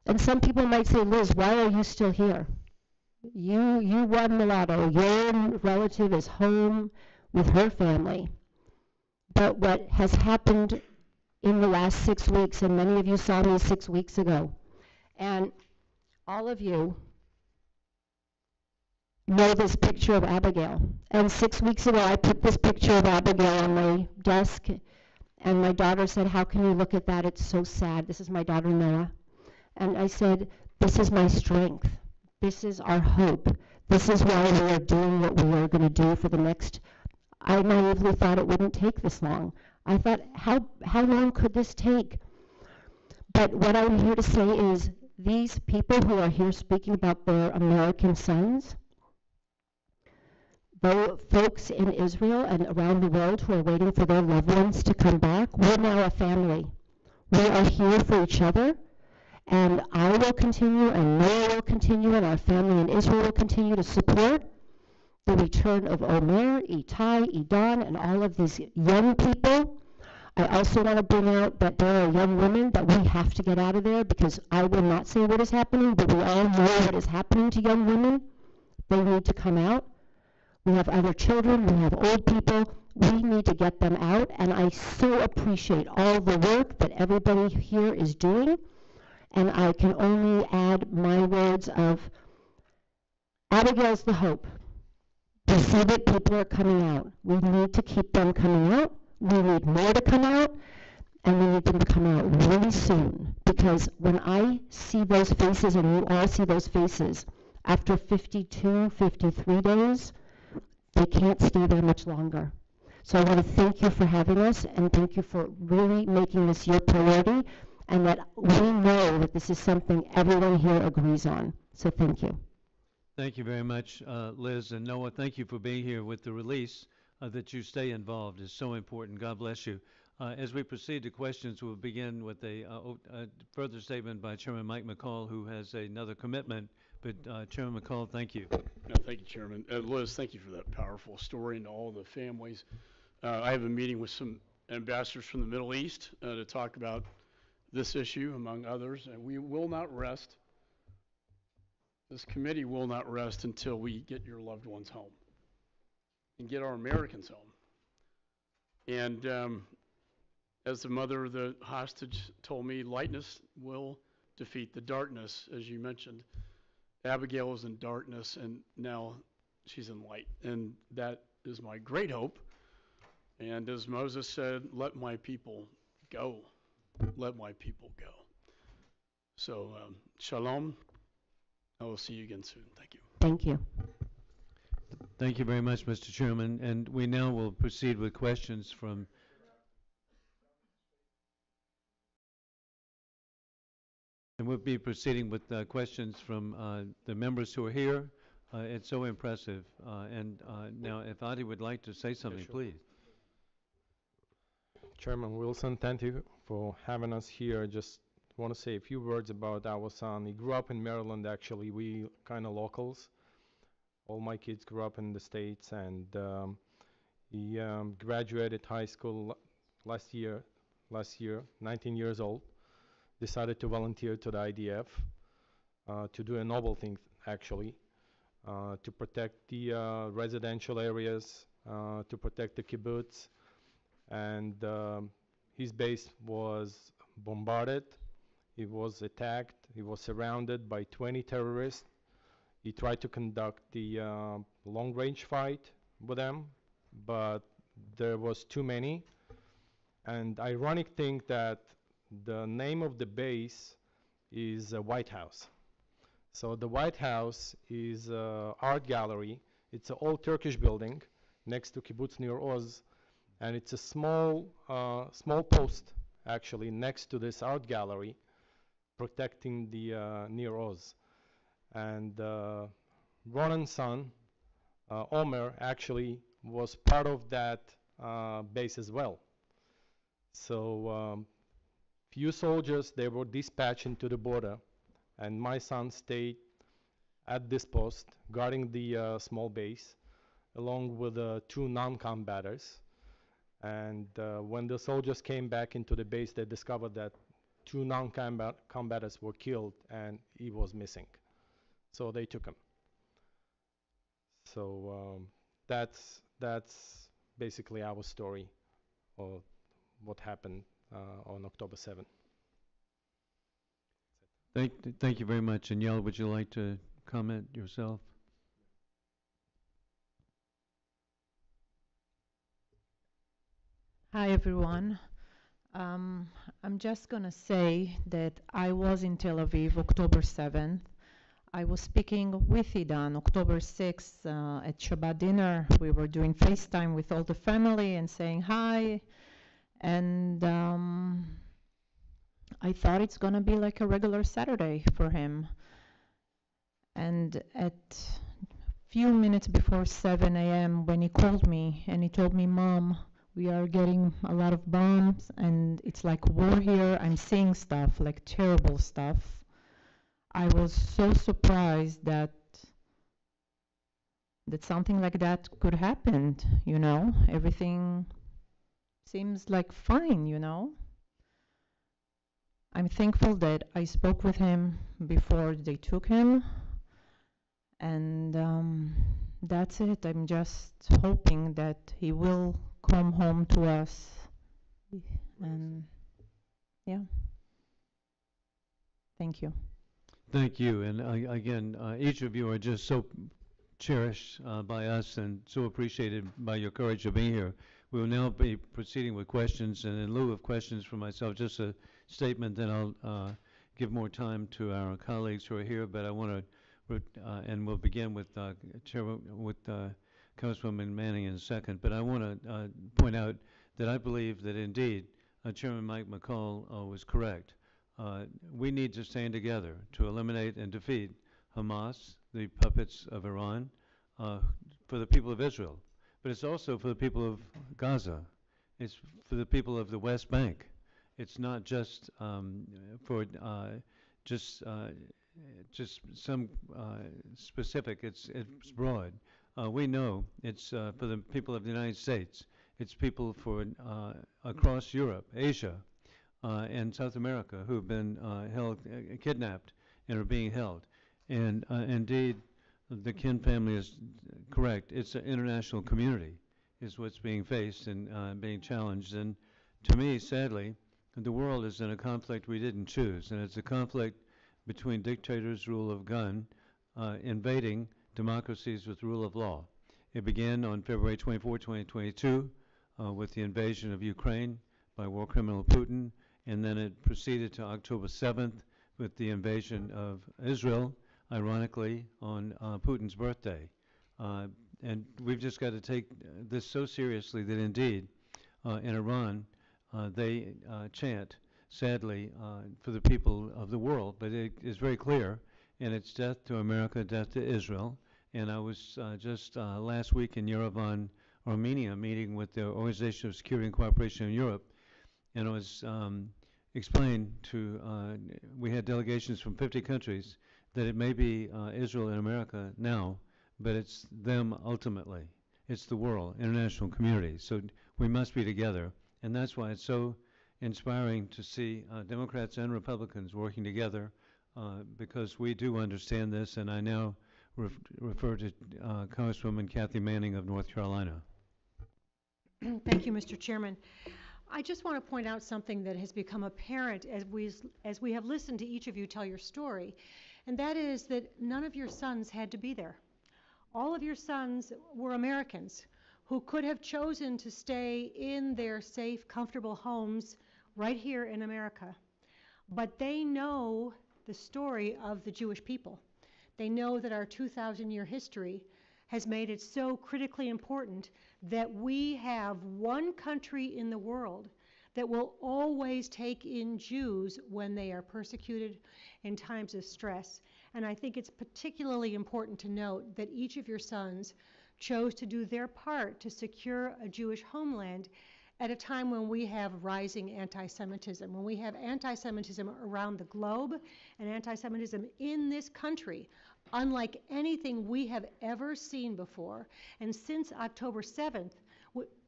And some people might say, Liz, why are you still here? You won the lotto. Your relative is home with her family. But what has happened in the last 6 weeks, and many of you saw me 6 weeks ago, and all of you know this picture of Abigail. And 6 weeks ago, I put this picture of Abigail on my desk, and my daughter said, how can you look at that? It's so sad. This is my daughter, Noah. And I said, this is my strength. This is our hope. This is why we are doing what we are going to do for the next. I naively thought it wouldn't take this long. I thought, how long could this take? But what I'm here to say is these people who are here speaking about their American sons, the folks in Israel and around the world who are waiting for their loved ones to come back, we're now a family. We are here for each other, and I will continue, and Noah will continue, and our family in Israel will continue to support the return of Omer, Itai, Idan, and all of these young people. I also want to bring out that there are young women that we have to get out of there, because I will not say what is happening, but we all know what is happening to young women. They need to come out. We have other children, we have old people, we need to get them out, and I so appreciate all the work that everybody here is doing, and I can only add my words of, Abigail's the hope. We see that people are coming out. We need to keep them coming out, we need more to come out, and we need them to come out really soon, because when I see those faces, and you all see those faces, after 52, 53 days, they can't stay there much longer. So I want to thank you for having us, and thank you for really making this your priority, and that we know that this is something everyone here agrees on. So thank you. Thank you very much, Liz and Noah. Thank you for being here with the release. That you stay involved is so important. God bless you. As we proceed to questions, we'll begin with a further statement by Chairman Mike McCall, who has another commitment. But Chairman McCall, thank you. No, thank you, Chairman. Liz, thank you for that powerful story, and to all the families. I have a meeting with some ambassadors from the Middle East to talk about this issue, among others, and we will not rest. This committee will not rest until we get your loved ones home and get our Americans home. And as the mother of the hostage told me, lightness will defeat the darkness, as you mentioned. Abigail was in darkness, and now she's in light. And that is my great hope. And as Moses said, let my people go. Let my people go. So, shalom. I will see you again soon. Thank you. Thank you. Thank you very much, Mr. Chairman. And we now will proceed with questions from And we'll be proceeding with questions from the members who are here. It's so impressive. Now, if Adi would like to say something, sure. please. Chairman Wilson, thank you for having us here. Just want to say a few words about our son. He grew up in Maryland, actually. We kind of locals. All my kids grew up in the States, and he graduated high school last year, 19 years old. Decided to volunteer to the IDF to do a noble thing, actually, to protect the residential areas, to protect the kibbutz. And his base was bombarded. He was attacked. He was surrounded by 20 terrorists. He tried to conduct the long-range fight with them, but there was too many. And ironic thing that the name of the base is a White House. So the White House is an art gallery. It's an old Turkish building next to Kibbutz Nir Oz, and it's a small post actually next to this art gallery protecting the Nir Oz. And Ronan's son, Omer, actually was part of that base as well. So few soldiers, they were dispatched into the border, and my son stayed at this post guarding the small base along with 2 non-combatants. And when the soldiers came back into the base, they discovered that 2 non-combatants were killed and he was missing. So they took him. So that's basically our story of what happened on October 7th. Thank you very much. And Yael, would you like to comment yourself? Hi, everyone. I'm just going to say that I was in Tel Aviv October 7th. I was speaking with Idan October 6th at Shabbat dinner. We were doing FaceTime with all the family and saying hi. And I thought it's going to be like a regular Saturday for him. And at few minutes before 7 a.m. when he called me and he told me, Mom, we are getting a lot of bombs and it's like war here. I'm seeing stuff, like terrible stuff. I was so surprised that something like that could happen, you know. Everything seems like fine, you know. I'm thankful that I spoke with him before they took him. And that's it. I'm just hoping that he will come home to us. And yeah. Thank you. Thank you. And again, each of you are just so cherished by us and so appreciated by your courage to be here. We will now be proceeding with questions. And in lieu of questions for myself, just a statement, then I'll give more time to our colleagues who are here. But I want to and we'll begin with Councilwoman Manning in a second. But I want to point out that I believe that indeed Chairman Mike McCall was correct. We need to stand together to eliminate and defeat Hamas, the puppets of Iran, for the people of Israel. But it's also for the people of Gaza. It's for the people of the West Bank. It's not just for just some specific. It's broad. We know it's for the people of the United States. It's people for across Europe, Asia, and South America who've been kidnapped and are being held. And indeed, the Kin family is correct. It's an international community is what's being faced and being challenged. And to me, sadly, the world is in a conflict we didn't choose, and it's a conflict between dictators' rule of gun invading democracies with rule of law. It began on February 24, 2022, with the invasion of Ukraine by war criminal Putin, and then it proceeded to October 7th with the invasion of Israel, ironically, on Putin's birthday. And we've just got to take this so seriously that indeed, in Iran, they chant, sadly, for the people of the world, but it is very clear, and it's death to America, death to Israel. And I was just last week in Yerevan, Armenia, meeting with the Organization of Security and Cooperation in Europe, and I was explained to, we had delegations from 50 countries, that it may be Israel and America now, but it's them ultimately. It's the world, international community. So we must be together, and that's why it's so inspiring to see Democrats and Republicans working together because we do understand this, and I now refer to Congresswoman Kathy Manning of North Carolina. Thank you, Mr. Chairman. I just want to point out something that has become apparent as we have listened to each of you tell your story, and that is that none of your sons had to be there. All of your sons were Americans who could have chosen to stay in their safe, comfortable homes right here in America. But they know the story of the Jewish people. They know that our 2,000-year history has made it so critically important that we have one country in the world that will always take in Jews when they are persecuted in times of stress. And I think it's particularly important to note that each of your sons chose to do their part to secure a Jewish homeland at a time when we have rising anti-Semitism, when we have anti-Semitism around the globe and anti-Semitism in this country, unlike anything we have ever seen before. And since October 7th,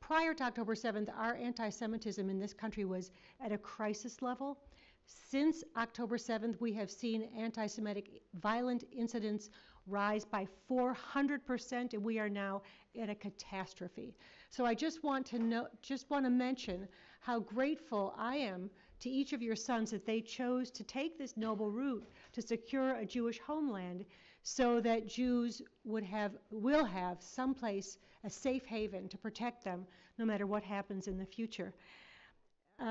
prior to October 7th, our anti-Semitism in this country was at a crisis level. Since October 7th, we have seen anti-Semitic violent incidents rise by 400%, and we are now at a catastrophe. So I just want to mention how grateful I am to each of your sons that they chose to take this noble route to secure a Jewish homeland so that Jews will have someplace, a safe haven to protect them no matter what happens in the future.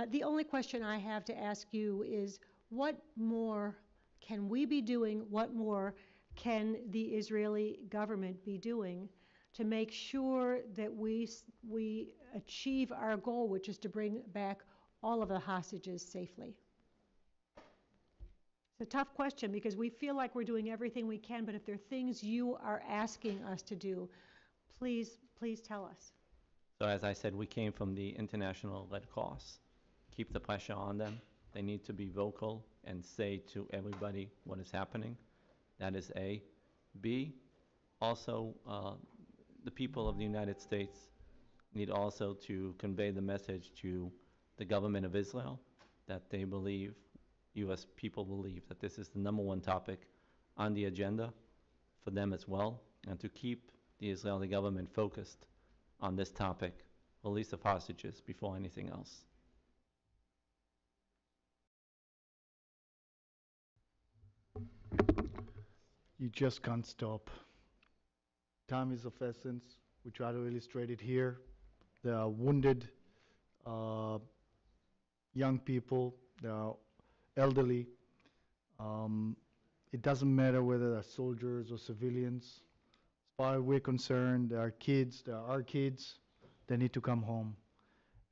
The only question I have to ask you is, what more can we be doing? What more can the Israeli government be doing to make sure that we achieve our goal, which is to bring back all of the hostages safely? It's a tough question because we feel like we're doing everything we can, but if there are things you are asking us to do, please tell us. So as I said, we came from the International Red Cross. Keep the pressure on them. They need to be vocal and say to everybody what is happening. That is A. B, also, the people of the United States need also to convey the message to the government of Israel that they believe, U.S. people believe, that this is the #1 topic on the agenda for them as well, and to keep the Israeli government focused on this topic, release of hostages, before anything else. You just can't stop. Time is of essence. We try to illustrate it here. There are wounded young people, there are elderly. It doesn't matter whether they're soldiers or civilians. As far as we're concerned, there are kids, there are our kids, they need to come home.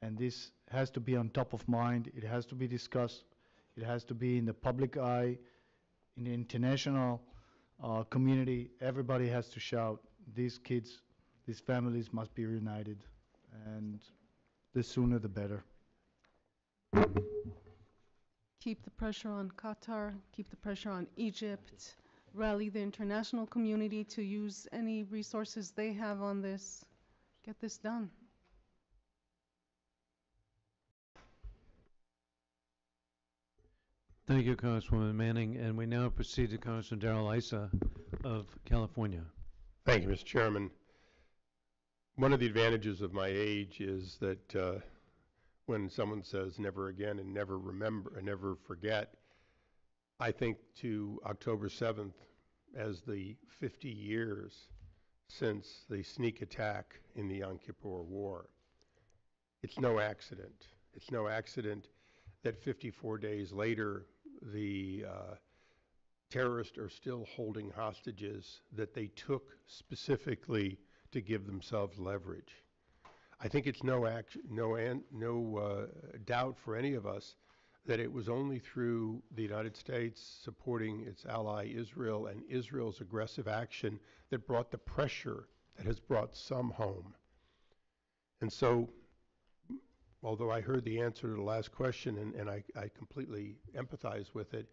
And this has to be on top of mind. It has to be discussed. It has to be in the public eye, in the international community. Everybody has to shout, these kids, these families must be reunited, and the sooner the better. Keep the pressure on Qatar, keep the pressure on Egypt, rally the international community to use any resources they have on this. Get this done. Thank you, Congresswoman Manning. And we now proceed to Congressman Darrell Issa of California. Thank you, Mr. Chairman. One of the advantages of my age is that when someone says never again and never remember and never forget, I think to October 7th as the 50 years since the sneak attack in the Yom Kippur War. It's no accident. It's no accident that 54 days later, the terrorists are still holding hostages that they took specifically to give themselves leverage. I think it's no doubt for any of us that it was only through the United States supporting its ally Israel and Israel's aggressive action that brought the pressure that has brought some home. And so, although I heard the answer to the last question and I completely empathize with it,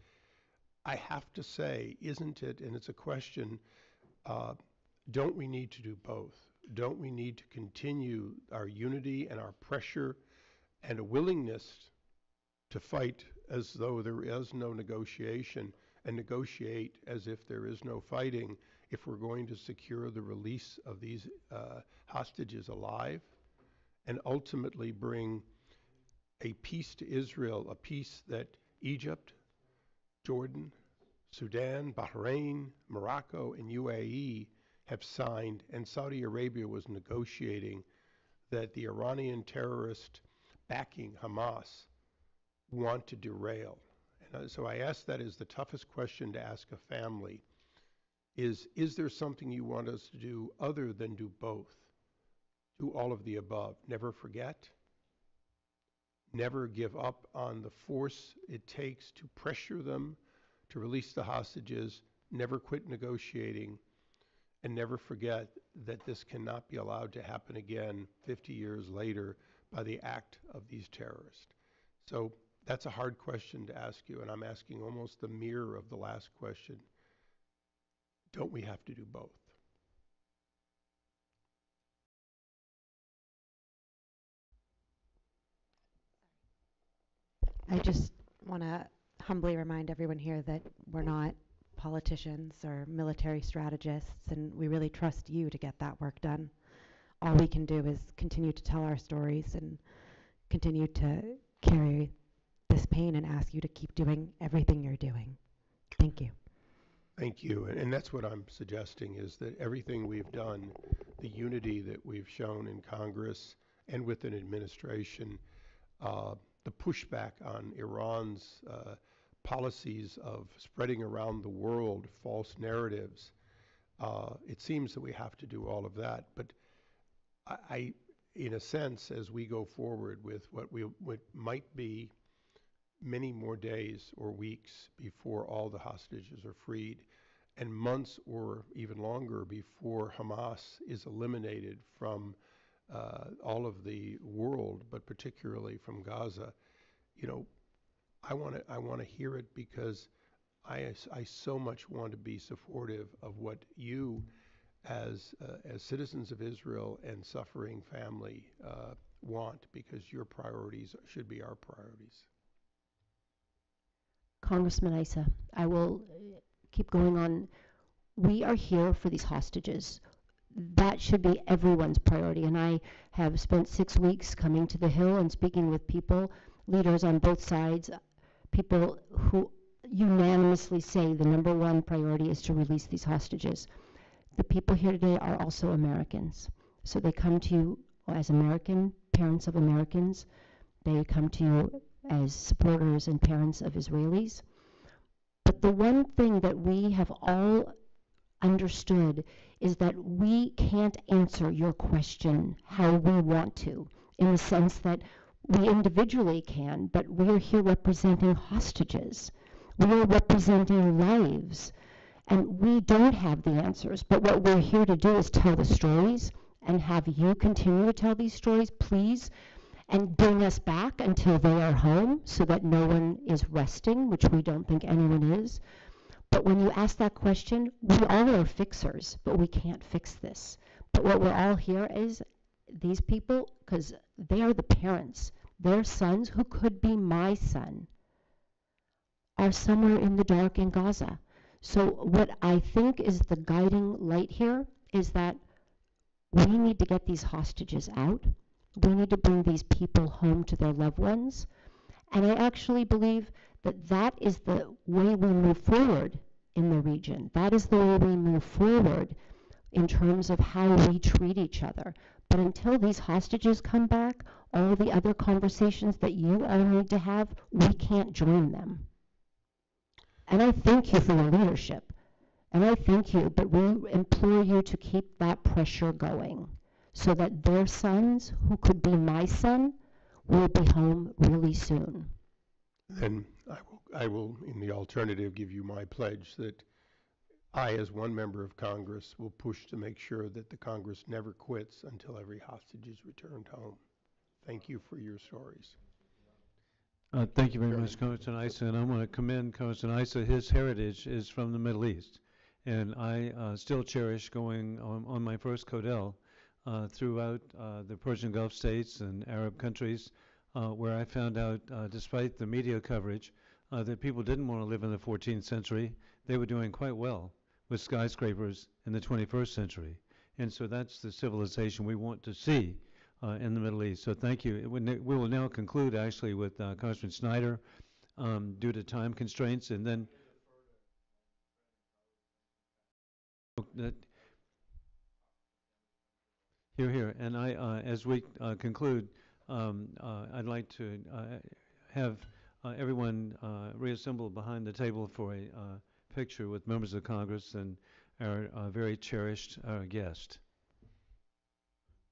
I have to say, isn't it, and it's a question, don't we need to do both? Don't we need to continue our unity and our pressure and a willingness to fight as though there is no negotiation and negotiate as if there is no fighting if we're going to secure the release of these hostages alive and ultimately bring a peace to Israel, a peace that Egypt, Jordan, Sudan, Bahrain, Morocco, and UAE have signed, and Saudi Arabia was negotiating, that the Iranian terrorist backing Hamas want to derail. So I ask that as the toughest question to ask a family is there something you want us to do other than do both? Do all of the above. Never forget. Never give up on the force it takes to pressure them to release the hostages. Never quit negotiating. And never forget that this cannot be allowed to happen again 50 years later by the act of these terrorists. So that's a hard question to ask you, and I'm asking almost the mirror of the last question. Don't we have to do both? I just want to humbly remind everyone here that we're not politicians or military strategists, and we really trust you to get that work done. All we can do is continue to tell our stories and continue to carry this pain and ask you to keep doing everything you're doing. Thank you. Thank you. And that's what I'm suggesting is that everything we've done, the unity that we've shown in Congress and with an administration, the pushback on Iran's policies of spreading around the world false narratives, it seems that we have to do all of that. But I in a sense, as we go forward with what might be many more days or weeks before all the hostages are freed, and months or even longer before Hamas is eliminated from all of the world, but particularly from Gaza, you know, I want to hear it because I so much want to be supportive of what you, as citizens of Israel and suffering family, want, because your priorities should be our priorities. Congressman Issa, I will keep going on. We are here for these hostages. That should be everyone's priority. And I have spent 6 weeks coming to the Hill and speaking with people, leaders on both sides, people who unanimously say the number one priority is to release these hostages. The people here today are also Americans. So they come to you as American, parents of Americans. They come to you as supporters and parents of Israelis. But the one thing that we have all understood is that we can't answer your question how we want to, in the sense that we individually can, but we are here representing hostages. We are representing lives, and we don't have the answers. But what we're here to do is tell the stories and have you continue to tell these stories, please, and bring us back until they are home so that no one is resting, which we don't think anyone is. But when you ask that question, we all are fixers, but we can't fix this. But what we're all here is these people, because they are the parents, their sons, who could be my son, are somewhere in the dark in Gaza. So what I think is the guiding light here is that we need to get these hostages out. We need to bring these people home to their loved ones. And I actually believe that that is the way we move forward in the region. That is the way we move forward in terms of how we treat each other. But until these hostages come back, all the other conversations that you all need to have, we can't join them. And I thank you for your leadership. And I thank you, but we implore you to keep that pressure going so that their sons, who could be my son, will be home really soon. Then I will, in the alternative, give you my pledge that I, as one member of Congress, will push to make sure that the Congress never quits until every hostage is returned home. Thank you for your stories. Thank you very much, Congressman Issa, and I want to commend Congressman Issa. His heritage is from the Middle East, and I still cherish going on my first Codel throughout the Persian Gulf states and Arab countries, where I found out, despite the media coverage, that people didn't want to live in the 14th century. They were doing quite well with skyscrapers in the 21st century. And so that's the civilization we want to see in the Middle East. So thank you. We will now conclude, actually, with Congressman Snyder due to time constraints, and then here. And I, as we conclude, I'd like to have everyone reassemble behind the table for a picture with members of Congress and our very cherished guest.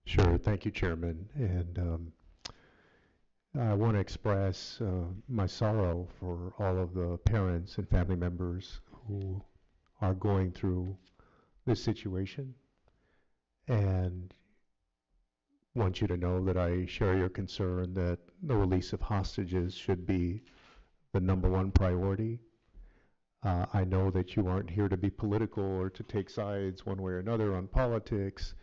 Sure, thank you, Chairman. And I want to express my sorrow for all of the parents and family members who are going through this situation, and want you to know that I share your concern that the release of hostages should be the #1 priority. I know that you aren't here to be political or to take sides one way or another on politics.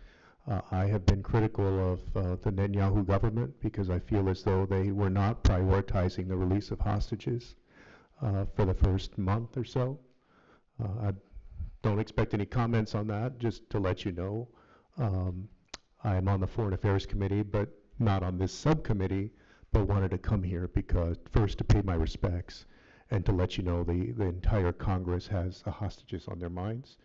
I have been critical of the Netanyahu government because I feel as though they were not prioritizing the release of hostages for the first month or so. I don't expect any comments on that, just to let you know. I'm on the Foreign Affairs Committee, but not on this subcommittee, but wanted to come here because, first, to pay my respects and to let you know the entire Congress has the hostages on their minds,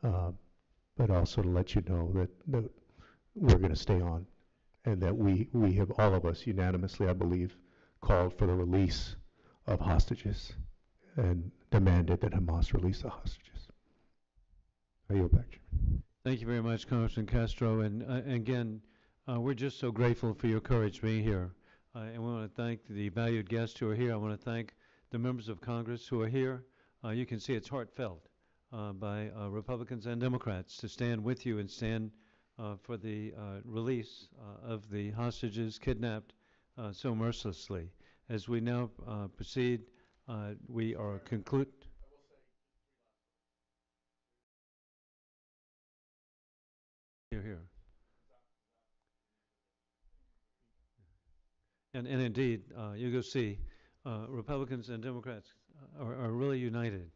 but also to let you know that we're going to stay on and that we have, all of us unanimously, I believe, called for the release of hostages and demanded that Hamas release the hostages. I yield back, Chairman. Thank you very much, Congressman Castro. And again, we're just so grateful for your courage being here. And we want to thank the valued guests who are here. I want to thank the members of Congress who are here. You can see it's heartfelt by Republicans and Democrats to stand with you and stand for the release of the hostages kidnapped so mercilessly. As we now proceed, we are Here. And indeed, you go see, Republicans and Democrats are really united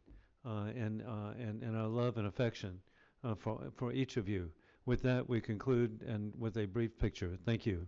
in our love and affection for each of you. With that, we conclude and with a brief picture. Thank you.